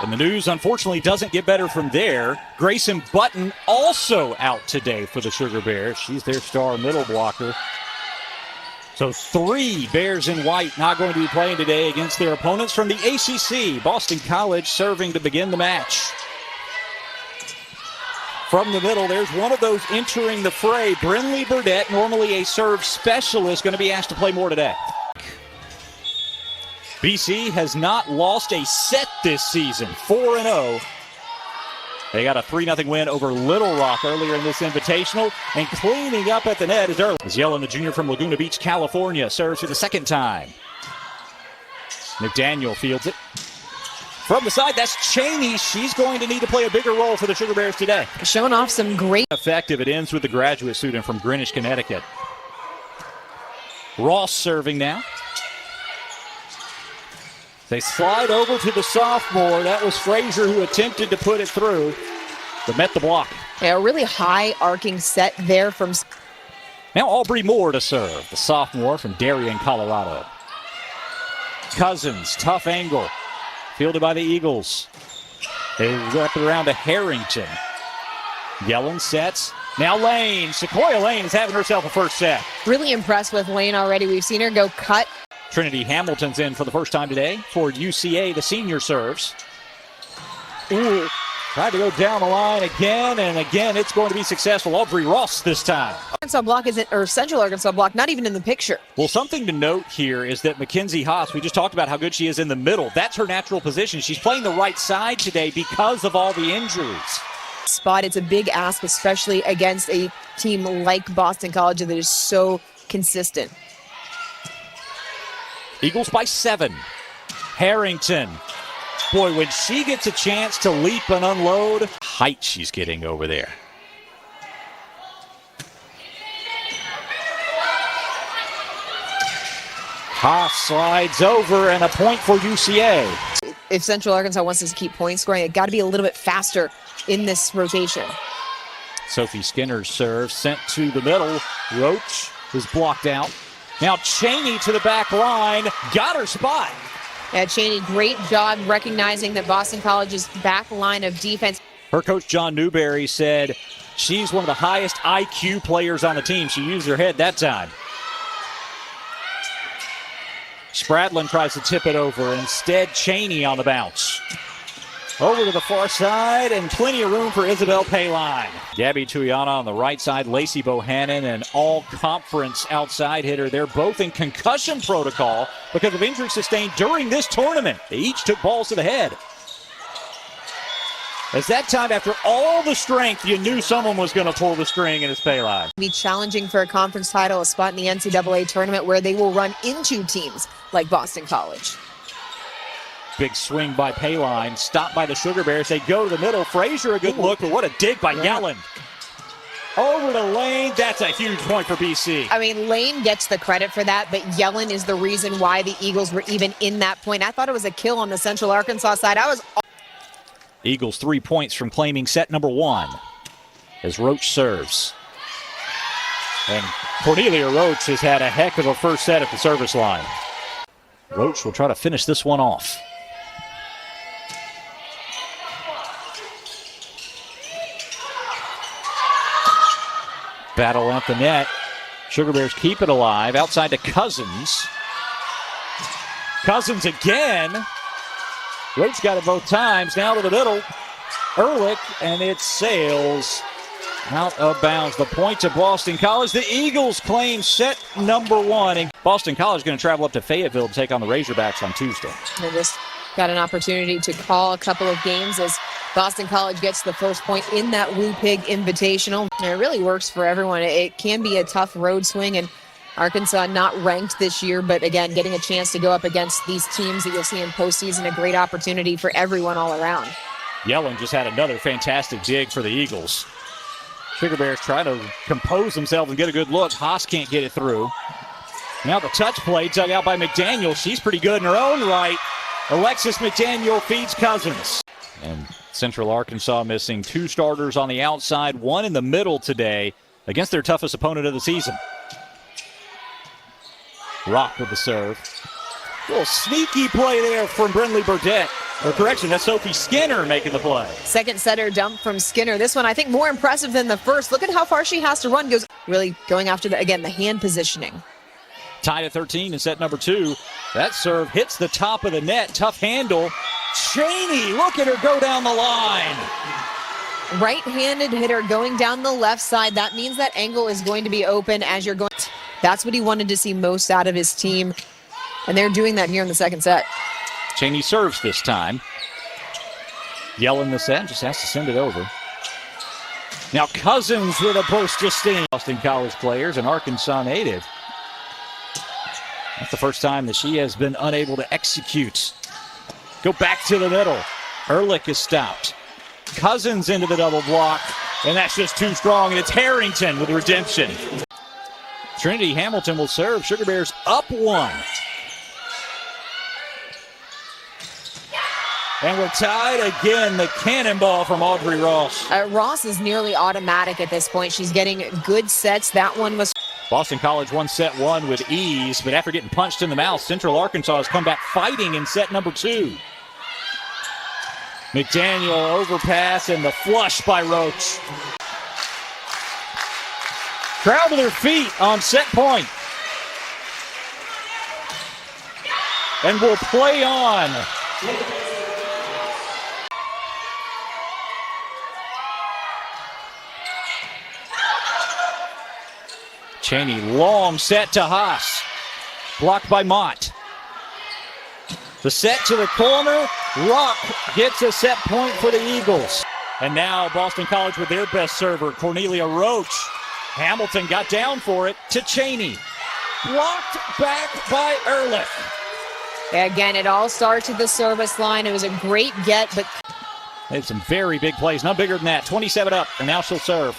And the news, unfortunately, doesn't get better from there. Grayson Button also out today for the Sugar Bears. She's their star middle blocker. So 3 Bears in white not going to be playing today against their opponents from the ACC. Boston College serving to begin the match. From the middle, there's one of those entering the fray. Brinley Burdett, normally a serve specialist, going to be asked to play more today. BC has not lost a set this season, 4-0. They got a 3-0 win over Little Rock earlier in this invitational. And cleaning up at the net is Early. Yellen, the junior from Laguna Beach, California, serves for the second time. McDaniel fields it. From the side, that's Cheney. She's going to need to play a bigger role for the Sugar Bears today. Showing off some great effective. It ends with the graduate student from Greenwich, Connecticut. Ross serving now. They slide over to the sophomore. That was Frazier who attempted to put it through, but met the block. Yeah, a really high arcing set there from... Now Aubrey Moore to serve, the sophomore from Darien, Colorado. Cousins, tough angle, fielded by the Eagles. They wrap it around to Harrington. Yellen sets. Now Lane. Sequoia Lane is having herself a first set. Really impressed with Lane already. We've seen her go cut. Trinity Hamilton's in for the first time today for UCA. The senior serves. Ooh, tried to go down the line again, and again it's going to be successful. Aubrey Ross this time. Arkansas block isn't, or Central Arkansas block, not even in the picture. Well, something to note here is that Mackenzie Haas, we just talked about how good she is in the middle. That's her natural position. She's playing the right side today because of all the injuries. Spot, it's a big ask, especially against a team like Boston College that is so consistent. Eagles by 7. Harrington. Boy, when she gets a chance to leap and unload, height she's getting over there. Haas slides over and a point for UCA. If Central Arkansas wants to keep point scoring, it got to be a little bit faster in this rotation. Sophie Skinner's serve sent to the middle. Roach is blocked out. Now Cheney to the back line, got her spot. Yeah, Cheney, great job recognizing that Boston College's back line of defense. Her coach, John Newberry, said she's one of the highest IQ players on the team. She used her head that time. Spradlin tries to tip it over. Instead, Cheney on the bounce. Over to the far side, and plenty of room for Isabel Payline. Gabby Tuyana on the right side, Lacey Bohannon, an all-conference outside hitter. They're both in concussion protocol because of injuries sustained during this tournament. They each took balls to the head. As that time, after all the strength, you knew someone was going to pull the string, and it's Payline. Be challenging for a conference title, a spot in the NCAA tournament where they will run into teams like Boston College. Big swing by Payline, stopped by the Sugar Bears. They go to the middle. Frazier, a good look, but what a dig by Yellen. Over to Lane. That's a huge point for BC. I mean, Lane gets the credit for that, but Yellen is the reason why the Eagles were even in that point. I thought it was a kill on the Central Arkansas side. Eagles 3 points from claiming set number 1 as Roach serves. And Cornelia Roach has had a heck of a first set at the service line. Roach will try to finish this one off. Battle at the net. Sugar Bears keep it alive. Outside to Cousins. Cousins again. Roach got it both times. Now to the middle. Ehrlich, and it sails out of bounds. The point to Boston College. The Eagles claim set number 1. And Boston College is going to travel up to Fayetteville to take on the Razorbacks on Tuesday. They just got an opportunity to call a couple of games as Boston College gets the first point in that Woo Pig Invitational. And it really works for everyone. It can be a tough road swing, and Arkansas not ranked this year, but again, getting a chance to go up against these teams that you'll see in postseason, a great opportunity for everyone all around. Yellen just had another fantastic dig for the Eagles. Sugar Bears try to compose themselves and get a good look. Haas can't get it through. Now the touch play dug out by McDaniel. She's pretty good in her own right. Alexis McDaniel feeds Cousins. And Central Arkansas missing 2 starters on the outside, 1 in the middle today against their toughest opponent of the season. Rock with the serve. A little sneaky play there from Brinley Burdett. Or correction, that's Sophie Skinner making the play. Second setter dump from Skinner. This one, I think, more impressive than the first. Look at how far she has to run. Goes really going after, the hand positioning. Tied at 13 in set number 2. That serve hits the top of the net. Tough handle. Cheney, look at her go down the line. Right-handed hitter going down the left side. That means that angle is going to be open as you're going. That's what he wanted to see most out of his team. And they're doing that here in the second set. Cheney serves this time. Yelling the set, just has to send it over. Now Cousins with a burst of steam. Boston College players, an Arkansas native. That's the first time that she has been unable to execute. Go back to the middle. Ehrlich is stopped. Cousins into the double block, and that's just too strong, and it's Harrington with redemption. Trinity Hamilton will serve. Sugar Bears up 1. And we're tied again. The cannonball from Audrey Ross. Ross is nearly automatic at this point. She's getting good sets. That one was... Boston College won set 1 with ease, but after getting punched in the mouth, Central Arkansas has come back fighting in set number 2. McDaniel overpass and the flush by Roach. Crowd to their feet on set point. And will play on. Cheney, long set to Haas. Blocked by Mott. The set to the corner. Rock gets a set point for the Eagles. And now Boston College with their best server, Cornelia Roach. Hamilton got down for it to Cheney. Blocked back by Ehrlich. Again, it all starts at the service line. It was a great get, but... They had some very big plays, not bigger than that. 27 up, and now she'll serve.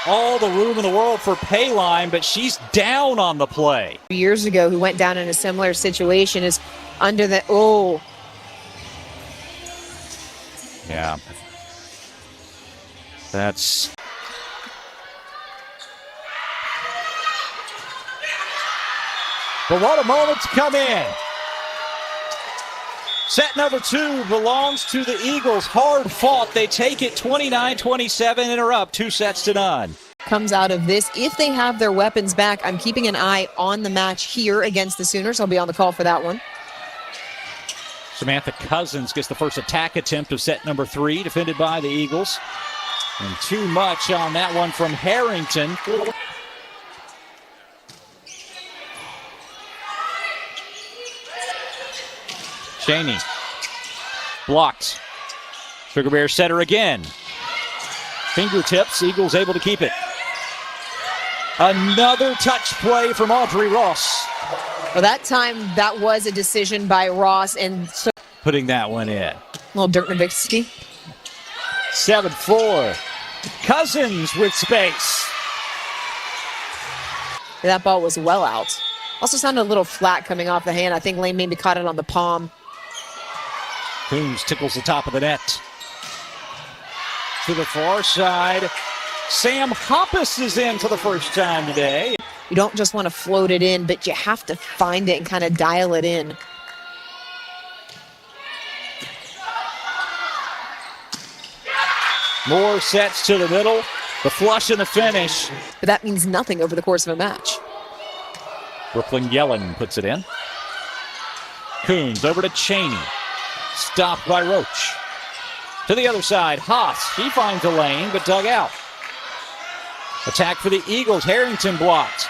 All the room in the world for Payline, but she's down on the play. Years ago, who went down in a similar situation is under the... Oh. Yeah. That's... But what a moment to come in. Set number 2 belongs to the Eagles. Hard fought. They take it 29-27 and are up 2-0. Comes out of this. If they have their weapons back, I'm keeping an eye on the match here against the Sooners. I'll be on the call for that one. Samantha Cousins gets the first attack attempt of set number 3, defended by the Eagles. And too much on that one from Harrington. Cheney. Blocked. Sugar Bears setter again. Fingertips. Eagles able to keep it. Another touch play from Audrey Ross. Well, that time that was a decision by Ross, and so putting that one in. Little Dirk Nowitzki. 7-4. Cousins with space. That ball was well out. Also sounded a little flat coming off the hand. I think Lane maybe caught it on the palm. Coombs tickles the top of the net. To the far side. Sam Hoppus is in for the first time today. You don't just want to float it in, but you have to find it and kind of dial it in. More sets to the middle. The flush and the finish. But that means nothing over the course of a match. Brooklyn Yellen puts it in. Coons over to Cheney. Stopped by Roach. To the other side, Haas. He finds a lane, but dug out. Attack for the Eagles. Harrington blocked.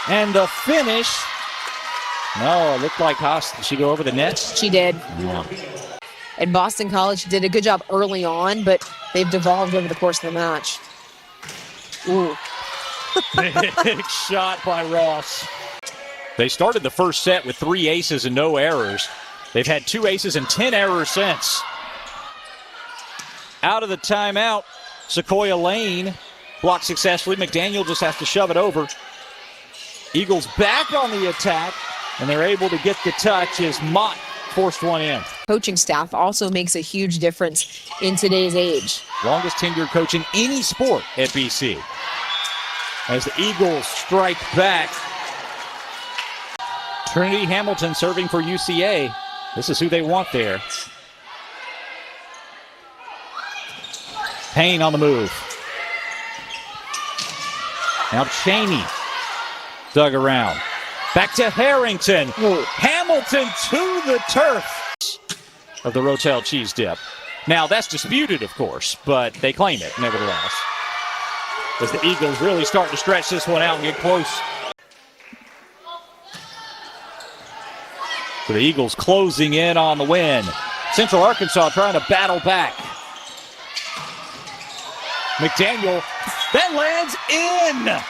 And the finish. No, it looked like Haas. Did she go over the net? She did. Yeah. And Boston College did a good job early on, but they've devolved over the course of the match. Ooh. Big shot by Ross. They started the first set with 3 aces and no errors. They've had 2 aces and 10 errors since. Out of the timeout, Sequoia Lane blocked successfully. McDaniel just has to shove it over. Eagles back on the attack, and they're able to get the touch as Mott forced one in. Coaching staff also makes a huge difference in today's age. Longest tenured coach in any sport at BC. As the Eagles strike back. Trinity Hamilton serving for UCA. This is who they want there. Payne on the move. Now Cheney dug around. Back to Harrington. Hamilton to the turf of the Rotel cheese dip. Now that's disputed, of course, but they claim it nevertheless. As the Eagles really start to stretch this one out and get close. So the Eagles closing in on the win. Central Arkansas trying to battle back. McDaniel, that lands in!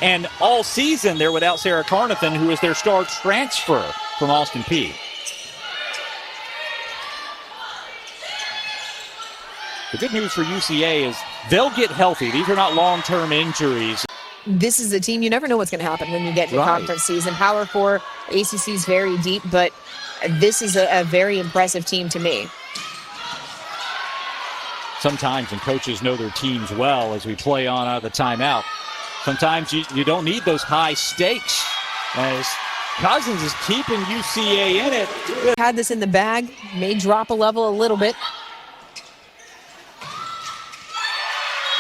And all season they're without Sarah Carnathan, who is their star transfer from Austin Peay. The good news for UCA is they'll get healthy. These are not long-term injuries. This is a team, you never know what's going to happen when you get into conference season. Power 4, ACC is very deep, but this is a very impressive team to me. Sometimes, and coaches know their teams well as we play on out of the timeout, sometimes you don't need those high stakes, as Cousins is keeping UCA in it. Had this in the bag, may drop a level a little bit.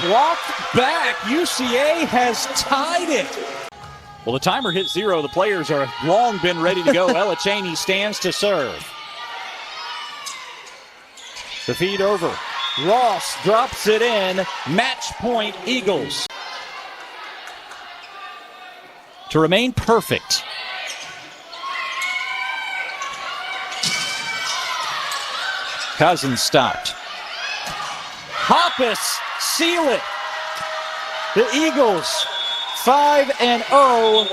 Blocked back. UCA has tied it. Well, the timer hit 0. The players are long been ready to go. Ella Cheney stands to serve. The feed over. Ross drops it in. Match point Eagles. To remain perfect. Cousins stopped. Hoppus seal it. The Eagles 5-0